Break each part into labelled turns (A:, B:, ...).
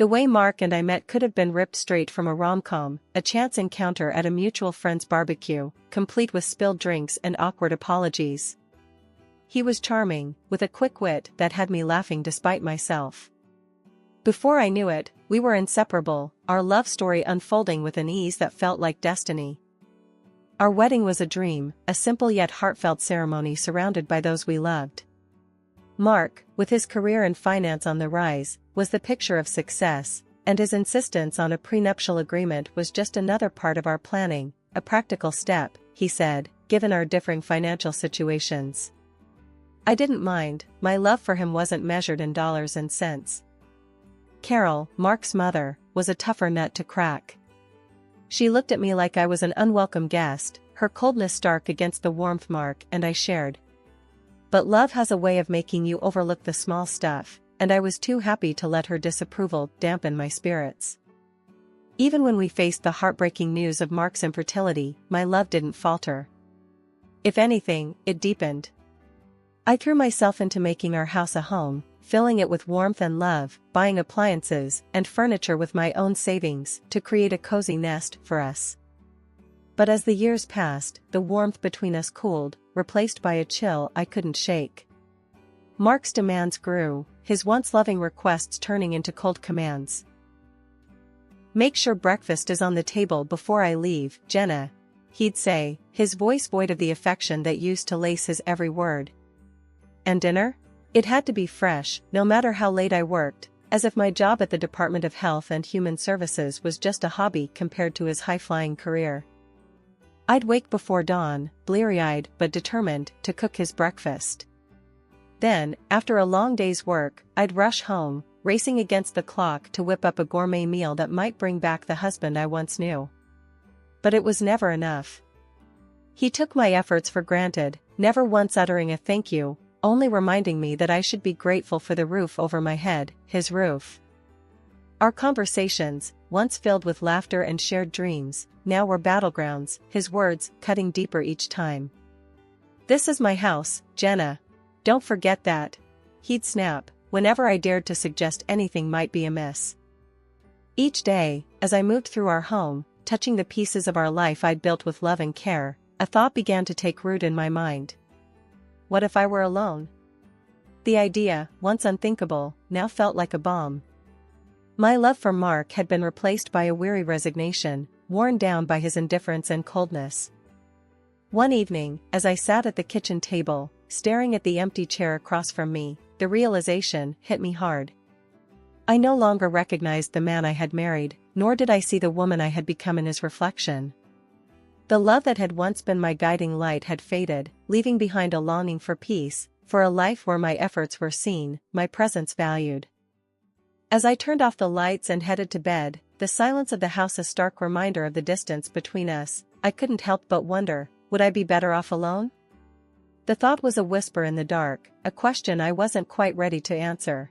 A: The way Mark and I met could have been ripped straight from a rom-com, a chance encounter at a mutual friend's barbecue, complete with spilled drinks and awkward apologies. He was charming, with a quick wit that had me laughing despite myself. Before I knew it, we were inseparable, our love story unfolding with an ease that felt like destiny. Our wedding was a dream, a simple yet heartfelt ceremony surrounded by those we loved. Mark, with his career in finance on the rise, was the picture of success, and his insistence on a prenuptial agreement was just another part of our planning, a practical step, he said, given our differing financial situations. I didn't mind, my love for him wasn't measured in dollars and cents. Carol, Mark's mother, was a tougher nut to crack. She looked at me like I was an unwelcome guest, her coldness stark against the warmth Mark and I shared. But love has a way of making you overlook the small stuff, and I was too happy to let her disapproval dampen my spirits. Even when we faced the heartbreaking news of Mark's infertility, my love didn't falter. If anything, it deepened. I threw myself into making our house a home, filling it with warmth and love, buying appliances and furniture with my own savings to create a cozy nest for us. But as the years passed, the warmth between us cooled, replaced by a chill I couldn't shake. Mark's demands grew, his once loving requests turning into cold commands. "Make sure breakfast is on the table before I leave, Jenna," he'd say, his voice void of the affection that used to lace his every word. And dinner? It had to be fresh, no matter how late I worked, as if my job at the Department of Health and Human Services was just a hobby compared to his high-flying career. I'd wake before dawn, bleary-eyed but determined to cook his breakfast. Then, after a long day's work, I'd rush home, racing against the clock to whip up a gourmet meal that might bring back the husband I once knew. But it was never enough. He took my efforts for granted, never once uttering a thank you, only reminding me that I should be grateful for the roof over my head, his roof. Our conversations, once filled with laughter and shared dreams, now were battlegrounds, his words cutting deeper each time. "This is my house, Jenna. Don't forget that," he'd snap, whenever I dared to suggest anything might be amiss. Each day, as I moved through our home, touching the pieces of our life I'd built with love and care, a thought began to take root in my mind. What if I were alone? The idea, once unthinkable, now felt like a bomb. My love for Mark had been replaced by a weary resignation, worn down by his indifference and coldness. One evening, as I sat at the kitchen table, staring at the empty chair across from me, the realization hit me hard. I no longer recognized the man I had married, nor did I see the woman I had become in his reflection. The love that had once been my guiding light had faded, leaving behind a longing for peace, for a life where my efforts were seen, my presence valued. As I turned off the lights and headed to bed, the silence of the house a stark reminder of the distance between us, I couldn't help but wonder, would I be better off alone? The thought was a whisper in the dark, a question I wasn't quite ready to answer.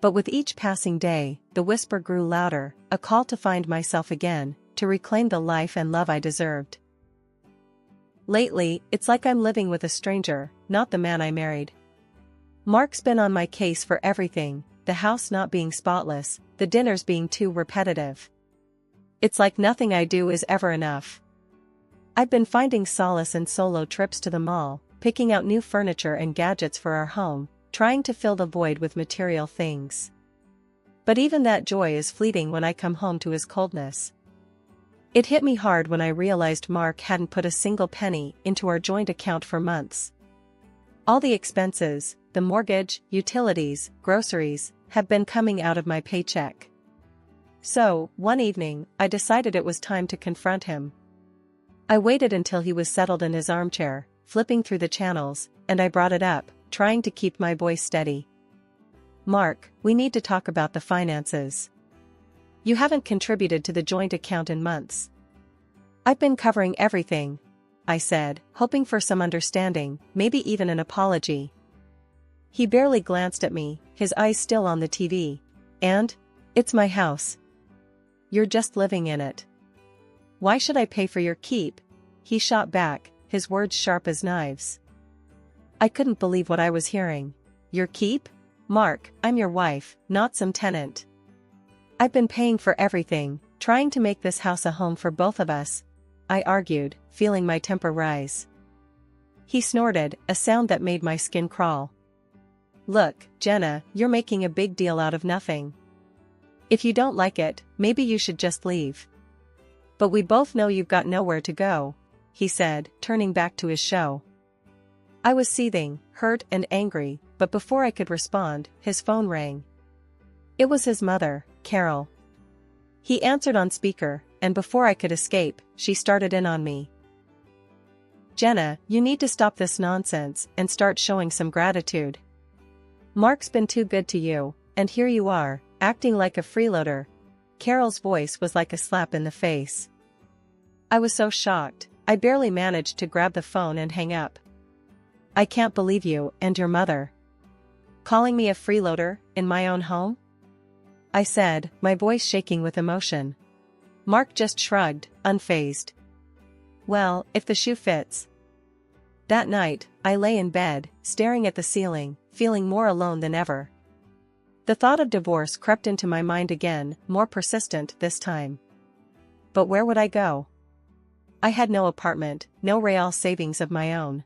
A: But with each passing day, the whisper grew louder, a call to find myself again, to reclaim the life and love I deserved. Lately, it's like I'm living with a stranger, not the man I married. Mark's been on my case for everything, the house not being spotless, the dinners being too repetitive. It's like nothing I do is ever enough. I've been finding solace in solo trips to the mall, picking out new furniture and gadgets for our home, trying to fill the void with material things. But even that joy is fleeting when I come home to his coldness. It hit me hard when I realized Mark hadn't put a single penny into our joint account for months. All the expenses, the mortgage, utilities, groceries, have been coming out of my paycheck. So, one evening, I decided it was time to confront him. I waited until he was settled in his armchair, flipping through the channels, and I brought it up, trying to keep my voice steady. "Mark, we need to talk about the finances. You haven't contributed to the joint account in months." "I've been covering everything," I said, hoping for some understanding, maybe even an apology. He barely glanced at me, his eyes still on the TV. "And? It's my house. You're just living in it. Why should I pay for your keep?" He shot back, his words sharp as knives. I couldn't believe what I was hearing. "Your keep? Mark, I'm your wife, not some tenant." I've been paying for everything, trying to make this house a home for both of us, I argued, feeling my temper rise. He snorted, a sound that made my skin crawl. Look, Jenna, you're making a big deal out of nothing. If you don't like it, maybe you should just leave. But we both know you've got nowhere to go, he said, turning back to his show. I was seething, hurt and angry, but before I could respond, his phone rang. It was his mother, Carol. He answered on speaker, and before I could escape, she started in on me. Jenna, you need to stop this nonsense and start showing some gratitude. Mark's been too good to you, and here you are, acting like a freeloader. Carol's voice was like a slap in the face. I was so shocked, I barely managed to grab the phone and hang up. I can't believe you and your mother calling me a freeloader in my own home? I said, my voice shaking with emotion. Mark just shrugged, unfazed. Well, if the shoe fits. That night, I lay in bed, staring at the ceiling, feeling more alone than ever. The thought of divorce crept into my mind again, more persistent this time. But where would I go? I had no apartment, no real savings of my own.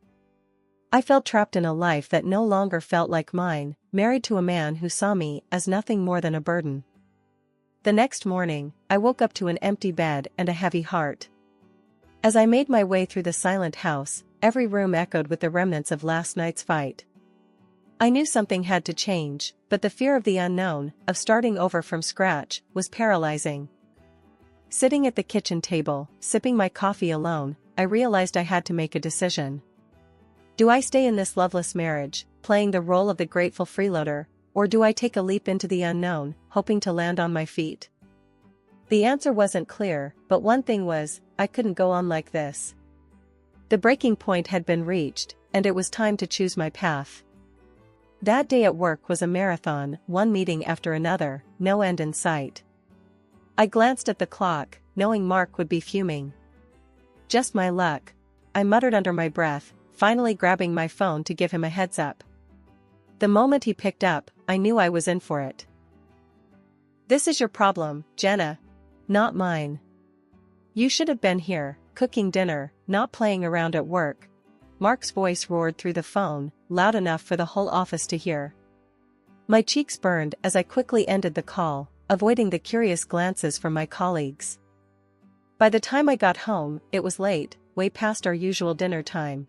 A: I felt trapped in a life that no longer felt like mine, married to a man who saw me as nothing more than a burden. The next morning, I woke up to an empty bed and a heavy heart. As I made my way through the silent house, every room echoed with the remnants of last night's fight. I knew something had to change, but the fear of the unknown, of starting over from scratch, was paralyzing. Sitting at the kitchen table, sipping my coffee alone, I realized I had to make a decision. Do I stay in this loveless marriage, playing the role of the grateful freeloader, or do I take a leap into the unknown, hoping to land on my feet? The answer wasn't clear, but one thing was, I couldn't go on like this. The breaking point had been reached, and it was time to choose my path. That day at work was a marathon, one meeting after another, no end in sight. I glanced at the clock, knowing Mark would be fuming. Just my luck, I muttered under my breath, finally grabbing my phone to give him a heads up. The moment he picked up, I knew I was in for it. This is your problem, Jenna. Not mine. You should have been here, cooking dinner, not playing around at work. Mark's voice roared through the phone, loud enough for the whole office to hear. My cheeks burned as I quickly ended the call, avoiding the curious glances from my colleagues. By the time I got home, it was late, way past our usual dinner time.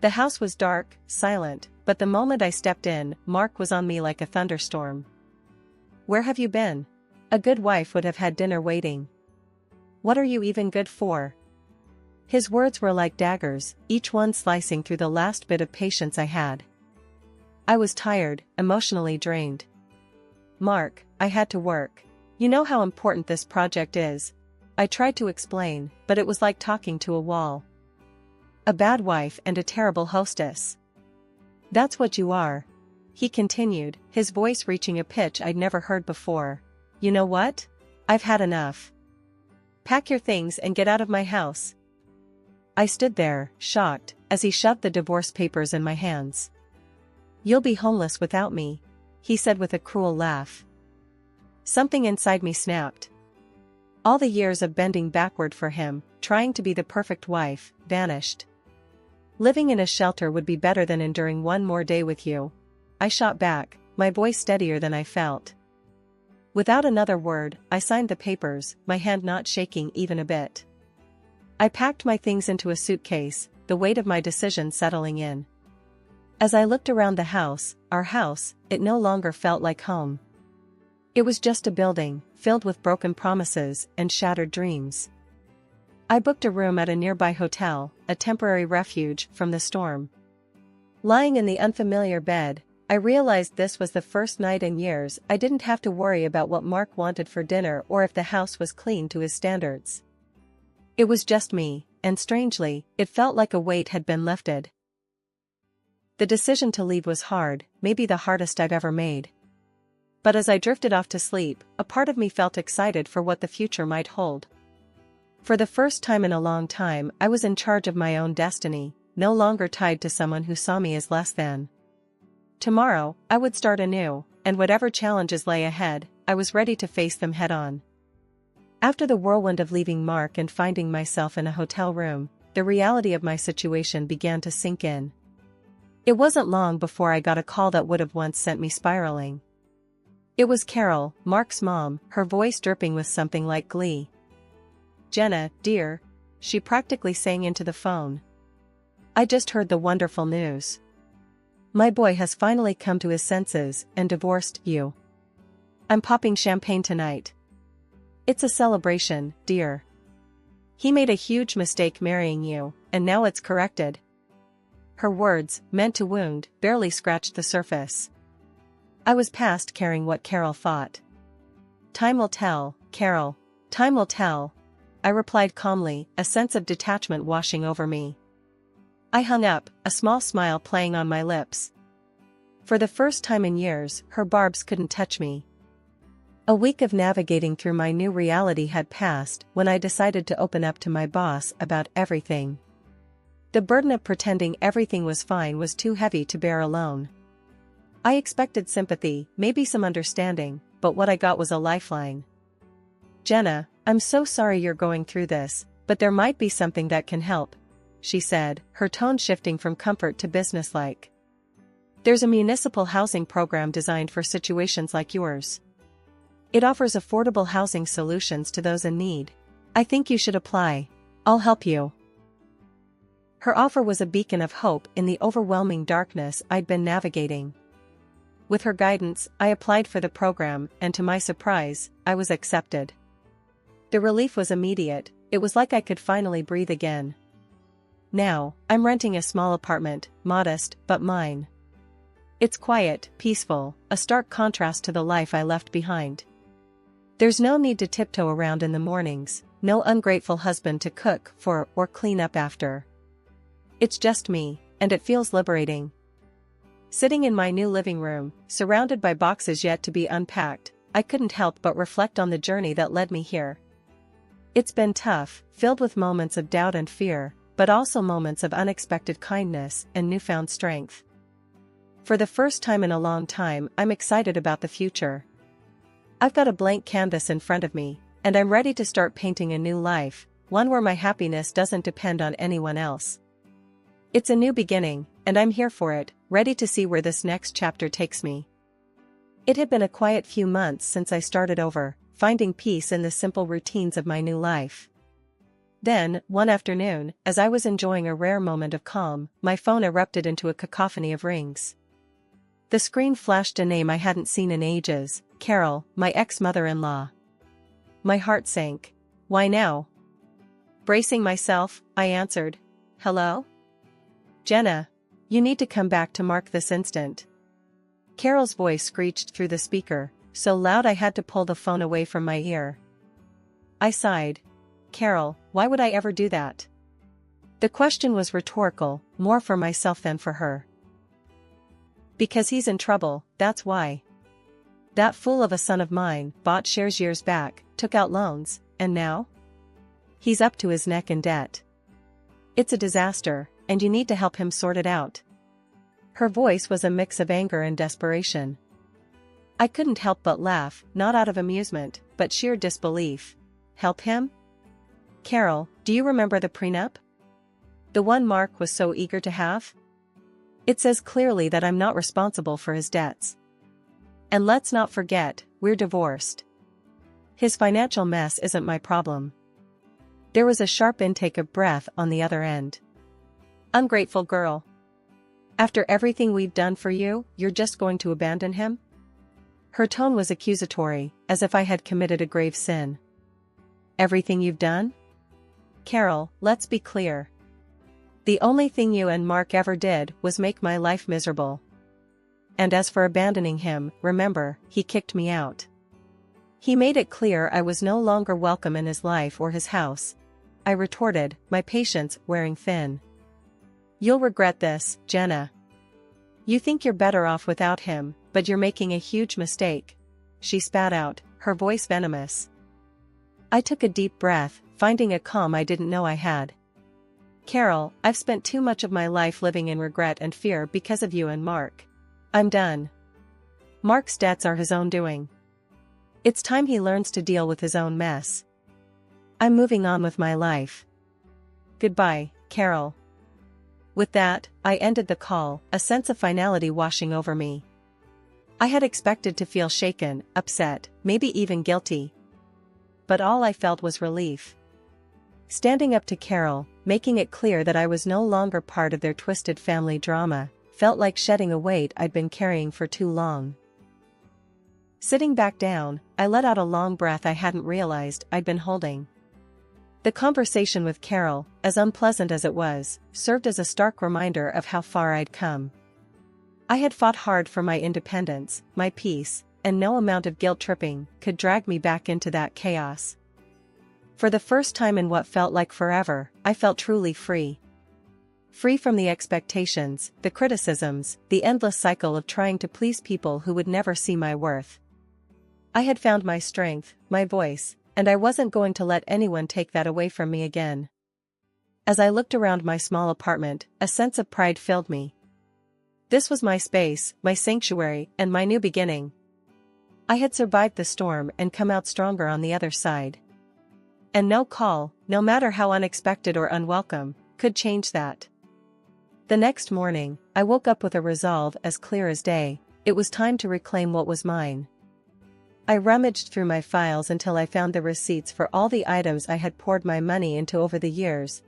A: The house was dark, silent, but the moment I stepped in, Mark was on me like a thunderstorm. Where have you been? A good wife would have had dinner waiting. What are you even good for? His words were like daggers, each one slicing through the last bit of patience I had. I was tired, emotionally drained. Mark, I had to work. You know how important this project is. I tried to explain, but it was like talking to a wall. A bad wife and a terrible hostess. That's what you are. He continued, his voice reaching a pitch I'd never heard before. You know what? I've had enough. Pack your things and get out of my house. I stood there, shocked, as he shoved the divorce papers in my hands. You'll be homeless without me, he said with a cruel laugh. Something inside me snapped. All the years of bending backward for him, trying to be the perfect wife, vanished. Living in a shelter would be better than enduring one more day with you. I shot back, my voice steadier than I felt. Without another word, I signed the papers, my hand not shaking even a bit. I packed my things into a suitcase, the weight of my decision settling in. As I looked around the house, our house, it no longer felt like home. It was just a building, filled with broken promises and shattered dreams. I booked a room at a nearby hotel, a temporary refuge from the storm. Lying in the unfamiliar bed, I realized this was the first night in years I didn't have to worry about what Mark wanted for dinner or if the house was clean to his standards. It was just me, and strangely, it felt like a weight had been lifted. The decision to leave was hard, maybe the hardest I've ever made. But as I drifted off to sleep, a part of me felt excited for what the future might hold. For the first time in a long time, I was in charge of my own destiny, no longer tied to someone who saw me as less than. Tomorrow, I would start anew, and whatever challenges lay ahead, I was ready to face them head-on. After the whirlwind of leaving Mark and finding myself in a hotel room, the reality of my situation began to sink in. It wasn't long before I got a call that would have once sent me spiraling. It was Carol, Mark's mom, her voice dripping with something like glee. "Jenna, dear," she practically sang into the phone. "I just heard the wonderful news. My boy has finally come to his senses and divorced you. I'm popping champagne tonight. It's a celebration, dear. He made a huge mistake marrying you, and now it's corrected." Her words, meant to wound, barely scratched the surface. I was past caring what Carol thought. "Time will tell, Carol. Time will tell," I replied calmly, a sense of detachment washing over me. I hung up, a small smile playing on my lips. For the first time in years, her barbs couldn't touch me. A week of navigating through my new reality had passed when I decided to open up to my boss about everything. The burden of pretending everything was fine was too heavy to bear alone. I expected sympathy, maybe some understanding, but what I got was a lifeline. "Jenna, I'm so sorry you're going through this, but there might be something that can help," she said, her tone shifting from comfort to businesslike. "There's a municipal housing program designed for situations like yours. It offers affordable housing solutions to those in need. I think you should apply. I'll help you." Her offer was a beacon of hope in the overwhelming darkness I'd been navigating. With her guidance, I applied for the program, and to my surprise, I was accepted. The relief was immediate. It was like I could finally breathe again. Now, I'm renting a small apartment, modest, but mine. It's quiet, peaceful, a stark contrast to the life I left behind. There's no need to tiptoe around in the mornings, no ungrateful husband to cook for or clean up after. It's just me, and it feels liberating. Sitting in my new living room, surrounded by boxes yet to be unpacked, I couldn't help but reflect on the journey that led me here. It's been tough, filled with moments of doubt and fear, but also moments of unexpected kindness and newfound strength. For the first time in a long time, I'm excited about the future. I've got a blank canvas in front of me, and I'm ready to start painting a new life, one where my happiness doesn't depend on anyone else. It's a new beginning, and I'm here for it, ready to see where this next chapter takes me. It had been a quiet few months since I started over, finding peace in the simple routines of my new life. Then, one afternoon, as I was enjoying a rare moment of calm, my phone erupted into a cacophony of rings. The screen flashed a name I hadn't seen in ages, Carol, my ex-mother-in-law. My heart sank. "Why now?" Bracing myself, I answered, "Hello? Jenna, you need to come back to Mark this instant." Carol's voice screeched through the speaker, so loud I had to pull the phone away from my ear. I sighed. "Carol, why would I ever do that?" The question was rhetorical, more for myself than for her. "Because he's in trouble, that's why. That fool of a son of mine bought shares years back, took out loans, and now? He's up to his neck in debt. It's a disaster, and you need to help him sort it out." Her voice was a mix of anger and desperation. I couldn't help but laugh, not out of amusement, but sheer disbelief. Help him? "Carol, do you remember the prenup? The one Mark was so eager to have? It says clearly that I'm not responsible for his debts. And let's not forget, we're divorced. His financial mess isn't my problem." There was a sharp intake of breath on the other end. "Ungrateful girl. After everything we've done for you, you're just going to abandon him?" Her tone was accusatory, as if I had committed a grave sin. "Everything you've done?" "Carol, let's be clear. The only thing you and Mark ever did was make my life miserable. And as for abandoning him, remember, he kicked me out. He made it clear I was no longer welcome in his life or his house," I retorted, my patience wearing thin. "You'll regret this, Jenna. You think you're better off without him, but you're making a huge mistake," she spat out, her voice venomous. I took a deep breath, finding a calm I didn't know I had. "Carol, I've spent too much of my life living in regret and fear because of you and Mark. I'm done. Mark's debts are his own doing. It's time he learns to deal with his own mess. I'm moving on with my life. Goodbye, Carol." With that, I ended the call, a sense of finality washing over me. I had expected to feel shaken, upset, maybe even guilty. But all I felt was relief. Standing up to Carol, making it clear that I was no longer part of their twisted family drama, felt like shedding a weight I'd been carrying for too long. Sitting back down, I let out a long breath I hadn't realized I'd been holding. The conversation with Carol, as unpleasant as it was, served as a stark reminder of how far I'd come. I had fought hard for my independence, my peace, and no amount of guilt-tripping could drag me back into that chaos. For the first time in what felt like forever, I felt truly free. Free from the expectations, the criticisms, the endless cycle of trying to please people who would never see my worth. I had found my strength, my voice, and I wasn't going to let anyone take that away from me again. As I looked around my small apartment, a sense of pride filled me. This was my space, my sanctuary, and my new beginning. I had survived the storm and come out stronger on the other side. And no call, no matter how unexpected or unwelcome, could change that. The next morning, I woke up with a resolve as clear as day. It was time to reclaim what was mine. I rummaged through my files until I found the receipts for all the items I had poured my money into over the years.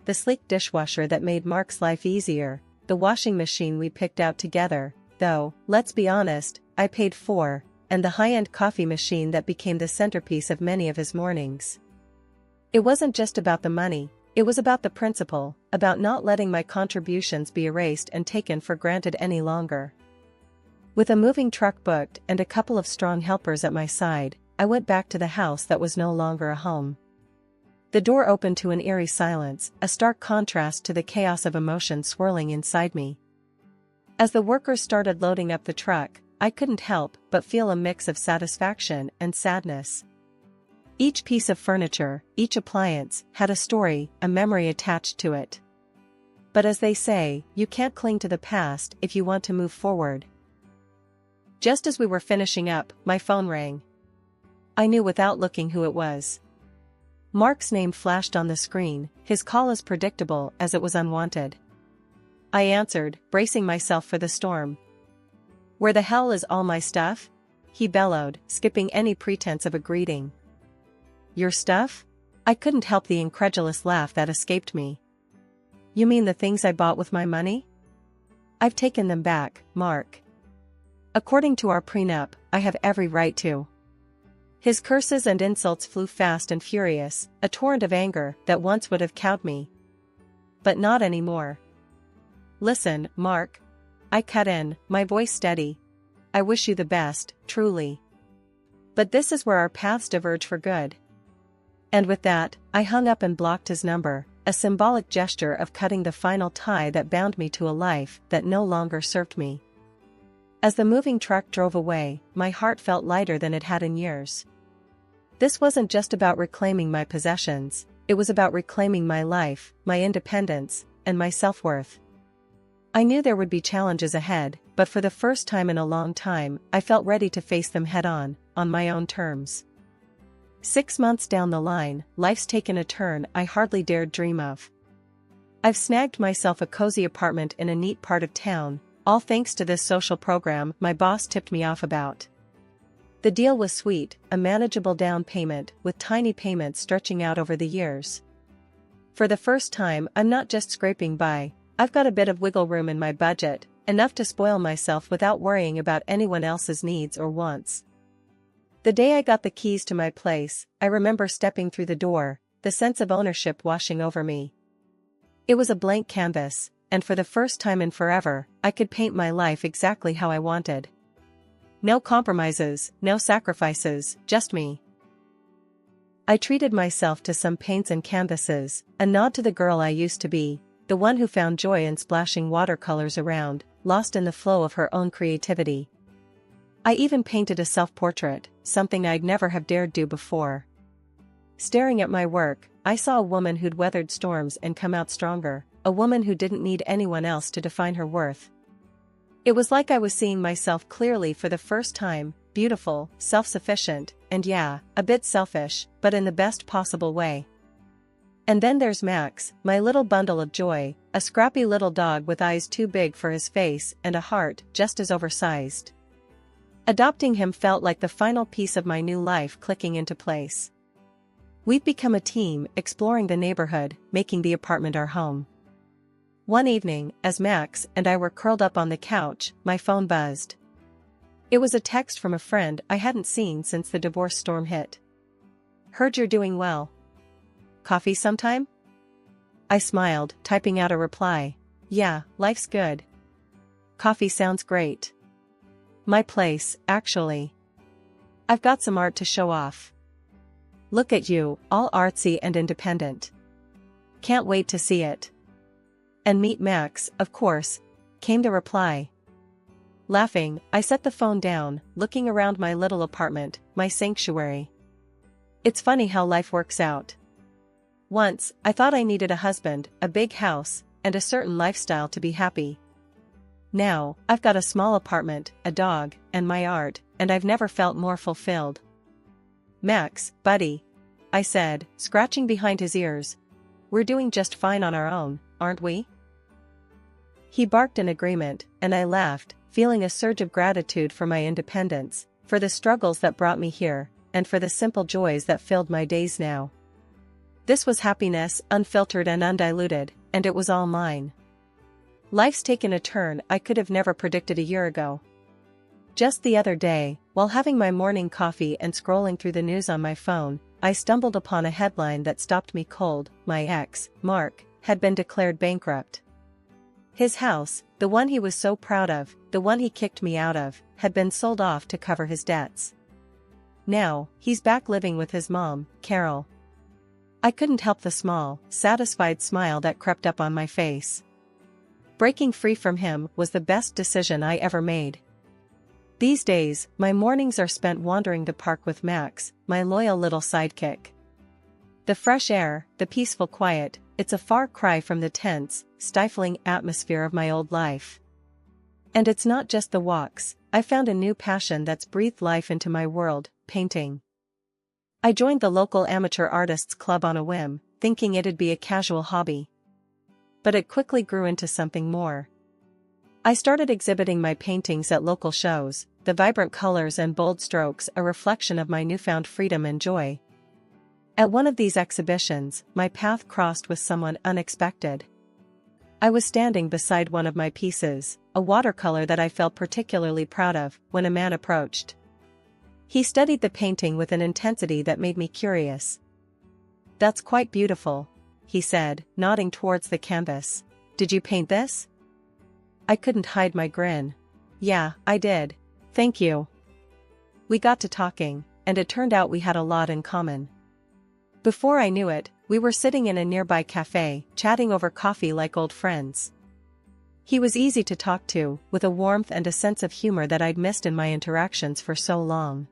A: The sleek dishwasher that made Mark's life easier, the washing machine we picked out together, though, let's be honest, I paid for, and the high-end coffee machine that became the centerpiece of many of his mornings. It wasn't just about the money, it was about the principle, about not letting my contributions be erased and taken for granted any longer. With a moving truck booked and a couple of strong helpers at my side, I went back to the house that was no longer a home. The door opened to an eerie silence, a stark contrast to the chaos of emotion swirling inside me. As the workers started loading up the truck, I couldn't help but feel a mix of satisfaction and sadness. Each piece of furniture, each appliance, had a story, a memory attached to it. But as they say, you can't cling to the past if you want to move forward. Just as we were finishing up, my phone rang. I knew without looking who it was. Mark's name flashed on the screen, his call as predictable as it was unwanted. I answered, bracing myself for the storm. "Where the hell is all my stuff?" he bellowed, skipping any pretense of a greeting. "Your stuff?" I couldn't help the incredulous laugh that escaped me. "You mean the things I bought with my money?" "I've taken them back, Mark. According to our prenup, I have every right to." His curses and insults flew fast and furious, a torrent of anger that once would have cowed me. But not anymore. "Listen, Mark." I cut in, my voice steady. "I wish you the best, truly. But this is where our paths diverge for good." And with that, I hung up and blocked his number, a symbolic gesture of cutting the final tie that bound me to a life that no longer served me. As the moving truck drove away, my heart felt lighter than it had in years. This wasn't just about reclaiming my possessions, it was about reclaiming my life, my independence, and my self-worth. I knew there would be challenges ahead, but for the first time in a long time, I felt ready to face them head-on, on my own terms. 6 months down the line, life's taken a turn I hardly dared dream of. I've snagged myself a cozy apartment in a neat part of town, all thanks to this social program my boss tipped me off about. The deal was sweet, a manageable down payment with tiny payments stretching out over the years. For the first time, I'm not just scraping by, I've got a bit of wiggle room in my budget, enough to spoil myself without worrying about anyone else's needs or wants. The day I got the keys to my place, I remember stepping through the door, the sense of ownership washing over me. It was a blank canvas, and for the first time in forever, I could paint my life exactly how I wanted. No compromises, no sacrifices, just me. I treated myself to some paints and canvases, a nod to the girl I used to be, the one who found joy in splashing watercolors around, lost in the flow of her own creativity. I even painted a self-portrait, something I'd never have dared do before. Staring at my work, I saw a woman who'd weathered storms and come out stronger, a woman who didn't need anyone else to define her worth. It was like I was seeing myself clearly for the first time, beautiful, self-sufficient, and yeah, a bit selfish, but in the best possible way. And then there's Max, my little bundle of joy, a scrappy little dog with eyes too big for his face and a heart just as oversized. Adopting him felt like the final piece of my new life clicking into place. We've become a team, exploring the neighborhood, making the apartment our home. One evening, as Max and I were curled up on the couch, my phone buzzed. It was a text from a friend I hadn't seen since the divorce storm hit. "Heard you're doing well. Coffee sometime?" I smiled, typing out a reply. "Yeah, life's good. Coffee sounds great. My place, actually. I've got some art to show off. Look at you, all artsy and independent. Can't wait to see it. And meet Max, of course," came the reply. Laughing, I set the phone down, looking around my little apartment, my sanctuary. It's funny how life works out. Once, I thought I needed a husband, a big house, and a certain lifestyle to be happy. Now, I've got a small apartment, a dog, and my art, and I've never felt more fulfilled. "Max, buddy," I said, scratching behind his ears. "We're doing just fine on our own, aren't we?" He barked in agreement, and I laughed, feeling a surge of gratitude for my independence, for the struggles that brought me here, and for the simple joys that filled my days now. This was happiness, unfiltered and undiluted, and it was all mine. Life's taken a turn I could have never predicted a year ago. Just the other day, while having my morning coffee and scrolling through the news on my phone, I stumbled upon a headline that stopped me cold. My ex, Mark, had been declared bankrupt. His house, the one he was so proud of, the one he kicked me out of, had been sold off to cover his debts. Now, he's back living with his mom, Carol. I couldn't help the small, satisfied smile that crept up on my face. Breaking free from him was the best decision I ever made. These days, my mornings are spent wandering the park with Max, my loyal little sidekick. The fresh air, the peaceful quiet, it's a far cry from the tense, stifling atmosphere of my old life. And it's not just the walks, I found a new passion that's breathed life into my world, painting. I joined the local amateur artists club on a whim, thinking it'd be a casual hobby. But it quickly grew into something more. I started exhibiting my paintings at local shows, the vibrant colors and bold strokes a reflection of my newfound freedom and joy. At one of these exhibitions, my path crossed with someone unexpected. I was standing beside one of my pieces, a watercolor that I felt particularly proud of, when a man approached. He studied the painting with an intensity that made me curious. "That's quite beautiful," he said, nodding towards the canvas. "Did you paint this?" I couldn't hide my grin. "Yeah, I did. Thank you." We got to talking, and it turned out we had a lot in common. Before I knew it, we were sitting in a nearby cafe, chatting over coffee like old friends. He was easy to talk to, with a warmth and a sense of humor that I'd missed in my interactions for so long.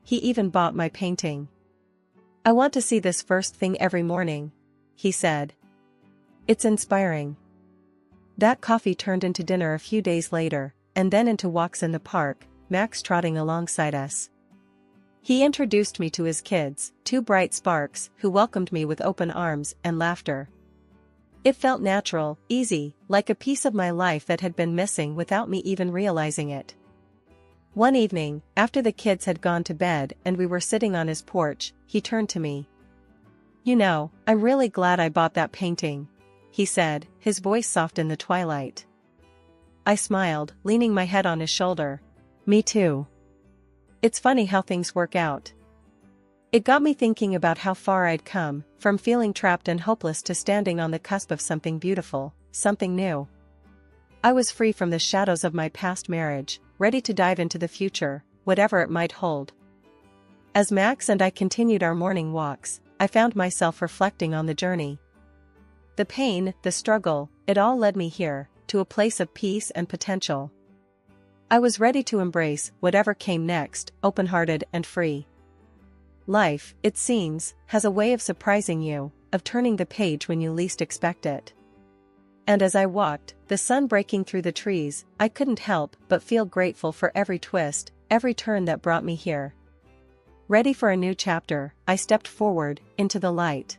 A: He even bought my painting. "I want to see this first thing every morning," he said. "It's inspiring." That coffee turned into dinner a few days later, and then into walks in the park, Max trotting alongside us. He introduced me to his kids, two bright sparks, who welcomed me with open arms and laughter. It felt natural, easy, like a piece of my life that had been missing without me even realizing it. One evening, after the kids had gone to bed and we were sitting on his porch, he turned to me. "You know, I'm really glad I bought that painting," he said, his voice soft in the twilight. I smiled, leaning my head on his shoulder. "Me too. It's funny how things work out." It got me thinking about how far I'd come, from feeling trapped and hopeless to standing on the cusp of something beautiful, something new. I was free from the shadows of my past marriage, ready to dive into the future, whatever it might hold. As Max and I continued our morning walks, I found myself reflecting on the journey. The pain, the struggle, it all led me here, to a place of peace and potential. I was ready to embrace whatever came next, open-hearted and free. Life, it seems, has a way of surprising you, of turning the page when you least expect it. And as I walked, the sun breaking through the trees, I couldn't help but feel grateful for every twist, every turn that brought me here. Ready for a new chapter, I stepped forward, into the light.